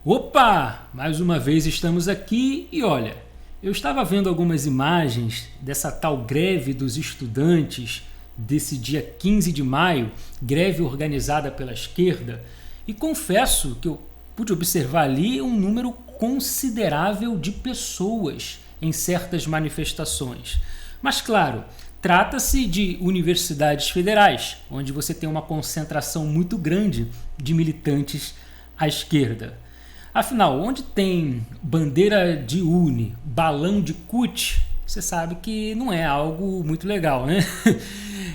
Opa! Mais uma vez estamos aqui e olha, eu estava vendo algumas imagens dessa tal greve dos estudantes desse dia 15 de maio, greve organizada pela esquerda, e confesso que eu pude observar ali um número considerável de pessoas em certas manifestações. Mas claro, trata-se de universidades federais, onde você tem uma concentração muito grande de militantes à esquerda. Afinal, onde tem bandeira de UNE, balão de CUT, você sabe que não é algo muito legal, né?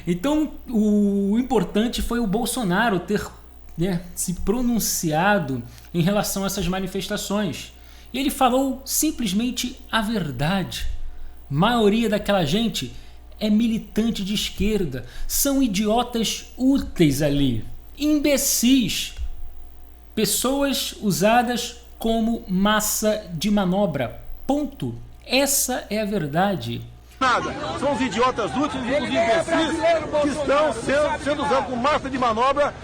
Então, o importante foi o Bolsonaro ter se pronunciado em relação a essas manifestações. E ele falou simplesmente a verdade. A maioria daquela gente é militante de esquerda, são idiotas úteis ali, imbecis. Pessoas usadas como massa de manobra. Ponto. Essa é a verdade. Nada. São os idiotas úteis e os imbecis que estão sendo usados como massa de manobra.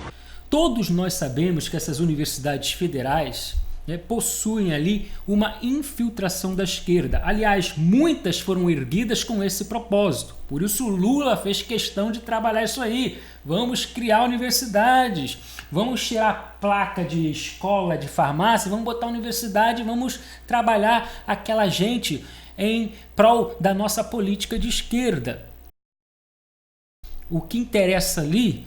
Todos nós sabemos que essas universidades federais possuem ali uma infiltração da esquerda. Aliás, muitas foram erguidas com esse propósito. Por isso o Lula fez questão de trabalhar isso aí. Vamos criar universidades, vamos tirar a placa de escola, de farmácia, vamos botar universidade, vamos trabalhar aquela gente em prol da nossa política de esquerda. O que interessa ali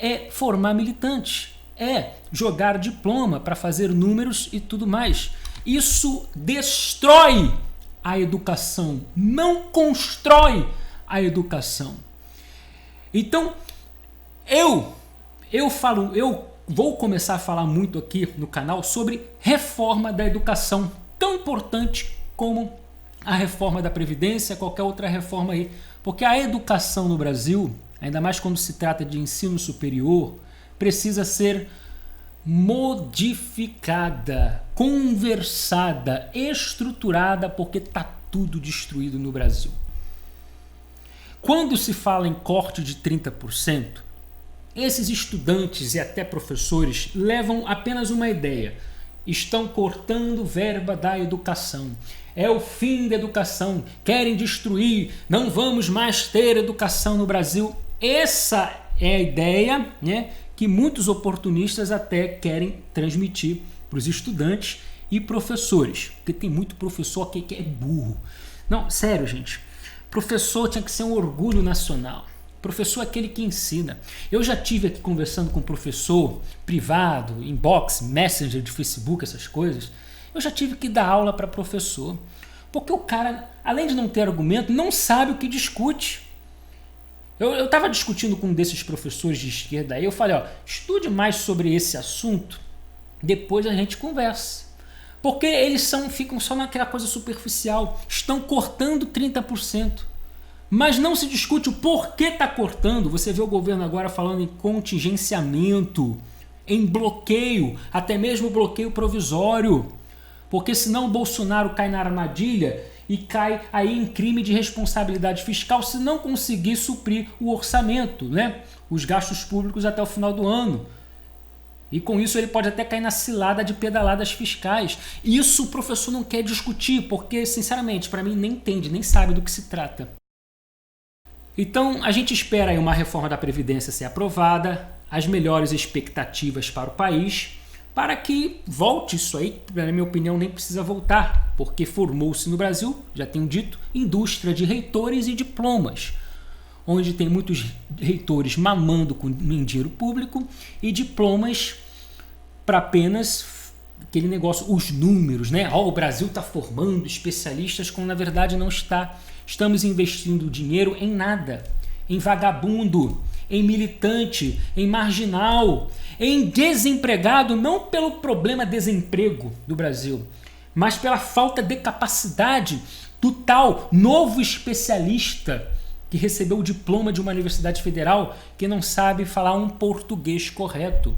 é formar militantes, é jogar diploma para fazer números e tudo mais. Isso destrói a educação, não constrói a educação. Então, eu vou começar a falar muito aqui no canal sobre reforma da educação, tão importante como a reforma da Previdência, qualquer outra reforma aí. Porque a educação no Brasil, ainda mais quando se trata de ensino superior, precisa ser modificada, conversada, estruturada, porque está tudo destruído no Brasil. Quando se fala em corte de 30%, esses estudantes e até professores levam apenas uma ideia: estão cortando verba da educação. É o fim da educação, querem destruir, não vamos mais ter educação no Brasil. Essa é a ideia, que muitos oportunistas até querem transmitir para os estudantes e professores, porque tem muito professor aqui que é burro. Não, sério, gente. Professor tinha que ser um orgulho nacional. Professor é aquele que ensina. Eu já tive aqui conversando com professor privado, inbox, messenger de Facebook, essas coisas. Eu já tive que dar aula para professor, porque o cara, além de não ter argumento, não sabe o que discute. Eu estava discutindo com um desses professores de esquerda aí, eu falei, estude mais sobre esse assunto, depois a gente conversa. Porque eles ficam só naquela coisa superficial, estão cortando 30%. Mas não se discute o porquê está cortando. Você vê o governo agora falando em contingenciamento, em bloqueio, até mesmo bloqueio provisório. Porque senão o Bolsonaro cai na armadilha e cai aí em crime de responsabilidade fiscal se não conseguir suprir o orçamento, os gastos públicos até o final do ano. E com isso ele pode até cair na cilada de pedaladas fiscais. Isso o professor não quer discutir, porque, sinceramente, para mim nem entende, nem sabe do que se trata. Então, a gente espera aí uma reforma da Previdência ser aprovada, as melhores expectativas para o país, para que volte isso aí, na minha opinião, nem precisa voltar, porque formou-se no Brasil, já tenho dito, indústria de reitores e diplomas, onde tem muitos reitores mamando em dinheiro público e diplomas para apenas aquele negócio, os números, o Brasil está formando especialistas, quando na verdade não está. Estamos investindo dinheiro em nada, em vagabundo, em militante, em marginal, em desempregado, não pelo problema desemprego do Brasil, mas pela falta de capacidade do tal novo especialista que recebeu o diploma de uma universidade federal que não sabe falar um português correto.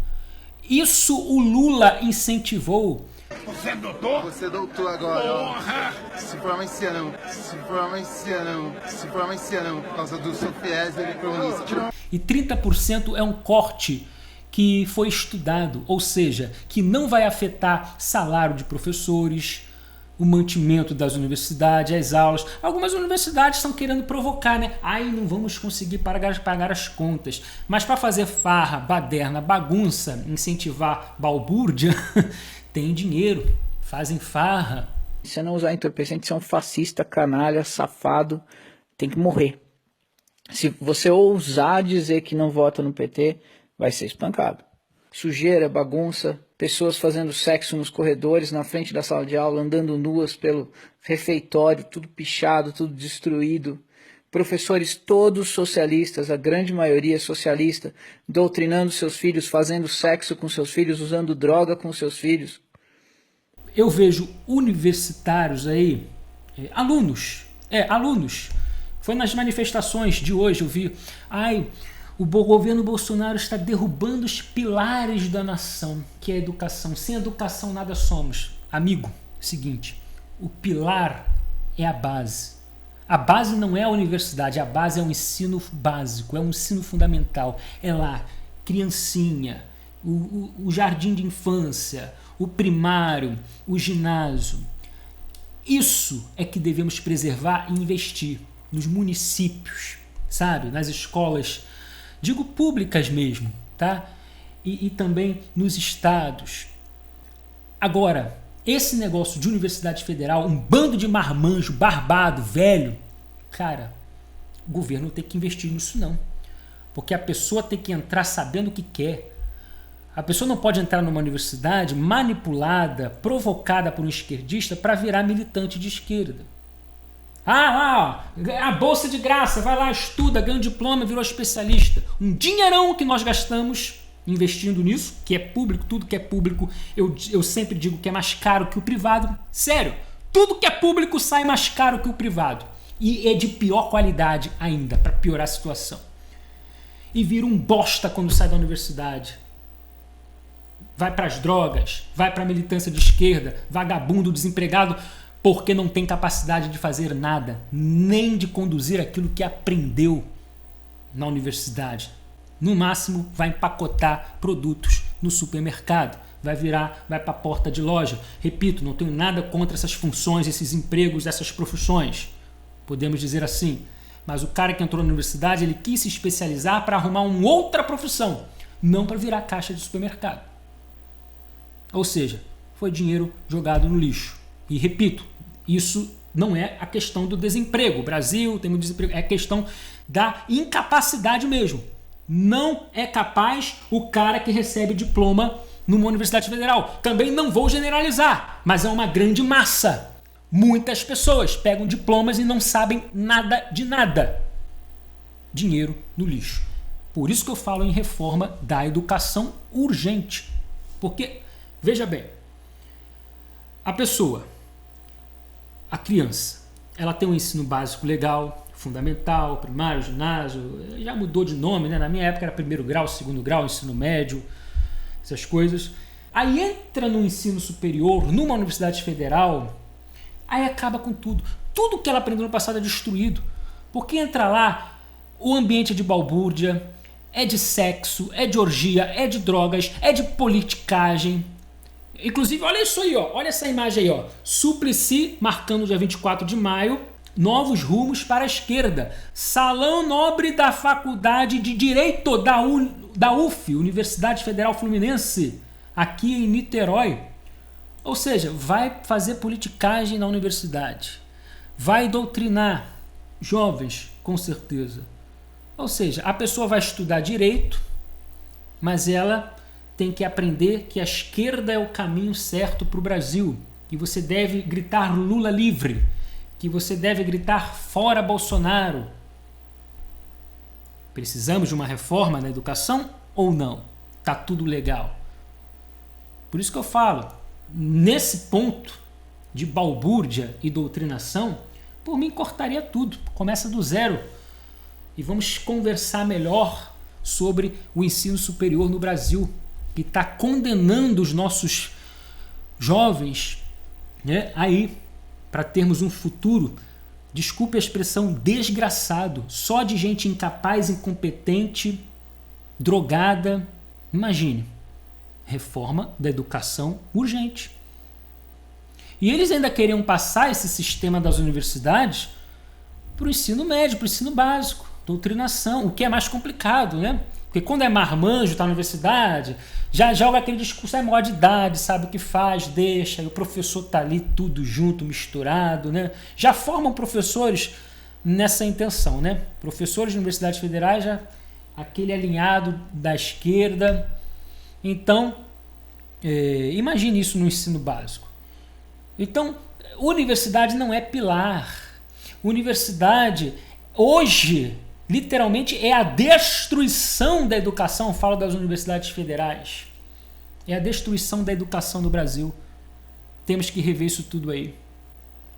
Isso o Lula incentivou. Você é doutor? Você é doutor agora. Porra! Se forma esse ano. Se forma esse ano. Se forma esse ano. Por causa do Sofies, ele pronuncia. E 30% é um corte que foi estudado, ou seja, que não vai afetar salário de professores, o mantimento das universidades, as aulas. Algumas universidades estão querendo provocar, né? Ai, não vamos conseguir pagar as contas. Mas para fazer farra, baderna, bagunça, incentivar balbúrdia, tem dinheiro, fazem farra. Se não usar entorpecente, você é um fascista, canalha, safado, tem que morrer. Se você ousar dizer que não vota no PT, vai ser espancado. Sujeira, bagunça, pessoas fazendo sexo nos corredores, na frente da sala de aula, andando nuas pelo refeitório, tudo pichado, tudo destruído. Professores todos socialistas, a grande maioria socialista, doutrinando seus filhos, fazendo sexo com seus filhos, usando droga com seus filhos. Eu vejo universitários aí, alunos. Foi nas manifestações de hoje, eu vi, o governo Bolsonaro está derrubando os pilares da nação, que é a educação. Sem educação nada somos. Amigo, seguinte, o pilar é a base. A base não é a universidade, a base é o ensino básico, é um ensino fundamental. É lá, criancinha, o jardim de infância, o primário, o ginásio. Isso é que devemos preservar e investir nos municípios, sabe? Nas escolas, digo públicas mesmo, tá? E também nos estados. Agora, esse negócio de universidade federal, um bando de marmanjo, barbado, velho, cara, o governo tem que investir nisso não. Porque a pessoa tem que entrar sabendo o que quer. A pessoa não pode entrar numa universidade manipulada, provocada por um esquerdista para virar militante de esquerda. A bolsa de graça, vai lá, estuda, ganha um diploma, virou especialista. Um dinheirão que nós gastamos investindo nisso, que é público, tudo que é público, eu sempre digo que é mais caro que o privado. Sério, tudo que é público sai mais caro que o privado. E é de pior qualidade ainda, para piorar a situação. E vira um bosta quando sai da universidade. Vai para as drogas, vai para a militância de esquerda, vagabundo, desempregado, porque não tem capacidade de fazer nada, nem de conduzir aquilo que aprendeu na universidade. No máximo, vai empacotar produtos no supermercado, vai para a porta de loja. Repito, não tenho nada contra essas funções, esses empregos, essas profissões. Podemos dizer assim. Mas o cara que entrou na universidade, ele quis se especializar para arrumar uma outra profissão, não para virar caixa de supermercado. Ou seja, foi dinheiro jogado no lixo. E repito, isso não é a questão do desemprego. O Brasil tem muito desemprego, é a questão da incapacidade mesmo. Não é capaz o cara que recebe diploma numa universidade federal. Também não vou generalizar, mas é uma grande massa. Muitas pessoas pegam diplomas e não sabem nada de nada. Dinheiro no lixo. Por isso que eu falo em reforma da educação urgente. Porque, veja bem, a pessoa, a criança, ela tem um ensino básico legal, fundamental, primário, ginásio, já mudou de nome, né? Na minha época era primeiro grau, segundo grau, ensino médio, essas coisas. Aí entra no ensino superior, numa universidade federal, aí acaba com tudo. Tudo que ela aprendeu no passado é destruído. Porque entra lá, o ambiente é de balbúrdia, é de sexo, é de orgia, é de drogas, é de politicagem. Inclusive, olha isso aí, ó. Olha essa imagem aí, ó. Suplicy, marcando o dia 24 de maio, novos rumos para a esquerda. Salão nobre da Faculdade de Direito da UF, Universidade Federal Fluminense, aqui em Niterói. Ou seja, vai fazer politicagem na universidade. Vai doutrinar jovens, com certeza. Ou seja, a pessoa vai estudar direito, mas ela tem que aprender que a esquerda é o caminho certo para o Brasil, que você deve gritar Lula livre, que você deve gritar fora Bolsonaro. Precisamos de uma reforma na educação ou não? Tá tudo legal. Por isso que eu falo, nesse ponto de balbúrdia e doutrinação, por mim cortaria tudo, começa do zero e vamos conversar melhor sobre o ensino superior no Brasil, que está condenando os nossos jovens, né, aí para termos um futuro, desculpe a expressão, desgraçado, só de gente incapaz, incompetente, drogada, Imagine, reforma da educação urgente. E eles ainda queriam passar esse sistema das universidades para o ensino médio, para o ensino básico, doutrinação, o que é mais complicado, né? Porque quando é marmanjo, está na universidade, já joga aquele discurso, é maior de idade, sabe o que faz, deixa, e o professor está ali tudo junto, misturado, né? Já formam professores nessa intenção, né? Professores de universidades federais, já aquele alinhado da esquerda. Então, imagine isso no ensino básico. Então, universidade não é pilar. Universidade, hoje, literalmente, é a destruição da educação. Eu falo das universidades federais. É a destruição da educação no Brasil. Temos que rever isso tudo aí.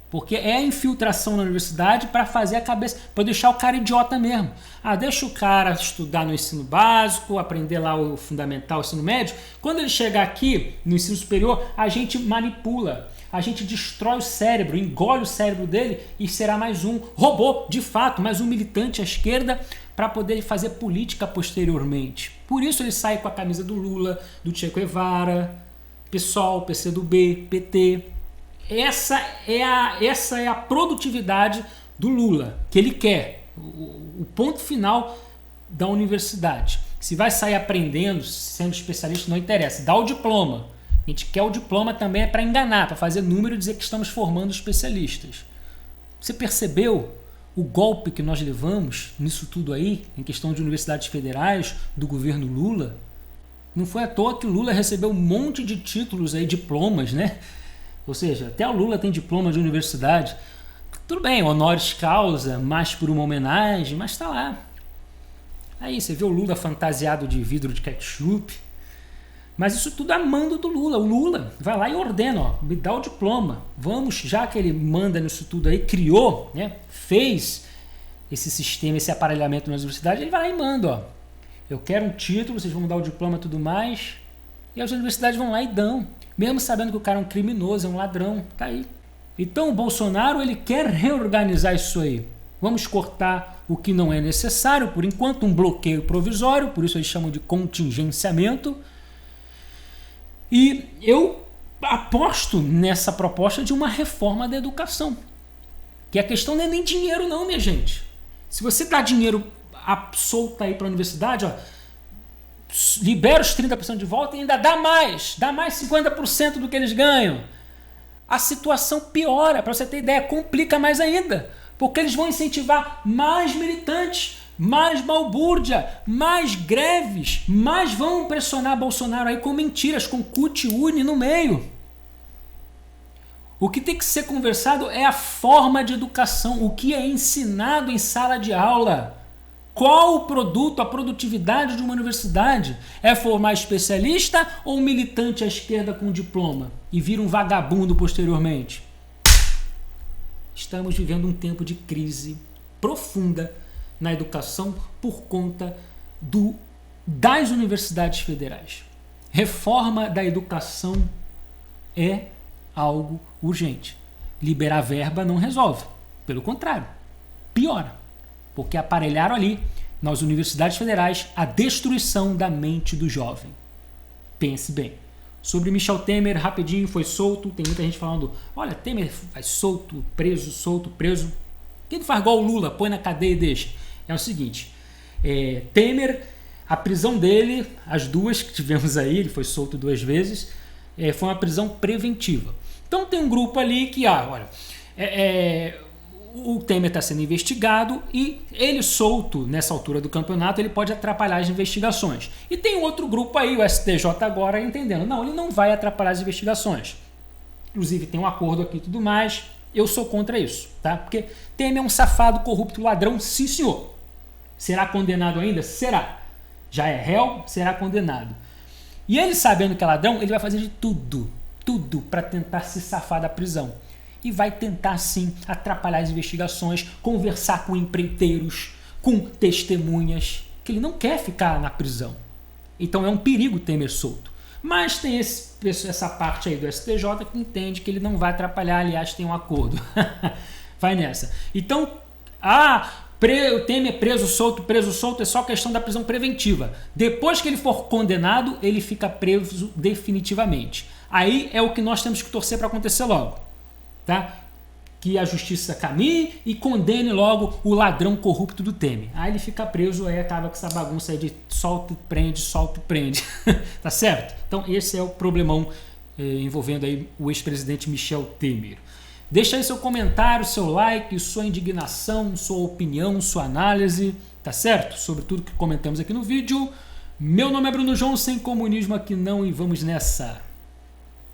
Porque é a infiltração na universidade para fazer a cabeça, para deixar o cara idiota mesmo. Deixa o cara estudar no ensino básico, aprender lá o fundamental, o ensino médio. Quando ele chegar aqui no ensino superior, a gente manipula, a gente destrói o cérebro, engole o cérebro dele e será mais um robô, de fato, mais um militante à esquerda para poder fazer política posteriormente. Por isso ele sai com a camisa do Lula, do Che Guevara, PSOL, PCdoB, PT. Essa é a produtividade do Lula, que ele quer, o ponto final da universidade. Se vai sair aprendendo, sendo especialista, não interessa, dá o diploma. A gente quer o diploma também é para enganar, para fazer número e dizer que estamos formando especialistas. Você percebeu o golpe que nós levamos nisso tudo aí, em questão de universidades federais, do governo Lula? Não foi à toa que o Lula recebeu um monte de títulos aí, diplomas, né? Ou seja, até o Lula tem diploma de universidade. Tudo bem, honoris causa, mais por uma homenagem, mas está lá. Aí você vê o Lula fantasiado de vidro de ketchup. Mas isso tudo é mando do Lula. O Lula vai lá e ordena, me dá o diploma. Vamos, já que ele manda nisso tudo aí, criou, né, fez esse sistema, esse aparelhamento nas universidades, ele vai lá e manda, eu quero um título, vocês vão me dar o diploma e tudo mais. E as universidades vão lá e dão. Mesmo sabendo que o cara é um criminoso, é um ladrão, tá aí. Então o Bolsonaro, ele quer reorganizar isso aí. Vamos cortar o que não é necessário, por enquanto um bloqueio provisório, por isso eles chamam de contingenciamento. E eu aposto nessa proposta de uma reforma da educação. Que a questão não é nem dinheiro não, minha gente. Se você dá dinheiro solto aí para a universidade, libera os 30% de volta e ainda dá mais 50% do que eles ganham. A situação piora, para você ter ideia, complica mais ainda, porque eles vão incentivar mais militantes, mais balbúrdia, mais greves, mais vão pressionar Bolsonaro aí com mentiras, com cut-une no meio. O que tem que ser conversado é a forma de educação, o que é ensinado em sala de aula. Qual o produto, a produtividade de uma universidade? É formar especialista ou militante à esquerda com diploma e vira um vagabundo posteriormente? Estamos vivendo um tempo de crise profunda na educação por conta das universidades federais. Reforma da educação é algo urgente. Liberar verba não resolve. Pelo contrário, piora. Porque aparelharam ali, nas universidades federais, a destruição da mente do jovem. Pense bem. Sobre Michel Temer, rapidinho, foi solto. Tem muita gente falando, olha, Temer vai solto, preso. Quem faz igual o Lula, põe na cadeia e deixa. É o seguinte, Temer, a prisão dele, as duas que tivemos aí, ele foi solto 2 vezes, foi uma prisão preventiva. Então tem um grupo ali que, olha, o Temer está sendo investigado e ele solto nessa altura do campeonato, ele pode atrapalhar as investigações. E tem outro grupo aí, o STJ agora, entendendo, não, ele não vai atrapalhar as investigações. Inclusive tem um acordo aqui e tudo mais, eu sou contra isso, tá? Porque Temer é um safado, corrupto, ladrão, sim senhor. Será condenado ainda? Será. Já é réu, será condenado. E ele sabendo que é ladrão, ele vai fazer de tudo para tentar se safar da prisão. E vai tentar, sim, atrapalhar as investigações, conversar com empreiteiros, com testemunhas, que ele não quer ficar na prisão. Então é um perigo Temer solto. Mas tem essa parte aí do STJ que entende que ele não vai atrapalhar, aliás, tem um acordo. Vai nessa. Então, O Temer preso solto é só questão da prisão preventiva. Depois que ele for condenado, ele fica preso definitivamente. Aí é o que nós temos que torcer para acontecer logo, tá? Que a justiça caminhe e condene logo o ladrão corrupto do Temer. Aí ele fica preso, aí acaba com essa bagunça aí de solta e prende, tá certo? Então esse é o problemão envolvendo aí o ex-presidente Michel Temer. Deixa aí seu comentário, seu like, sua indignação, sua opinião, sua análise, tá certo? Sobre tudo que comentamos aqui no vídeo. Meu nome é Bruno João, sem comunismo aqui não, e vamos nessa!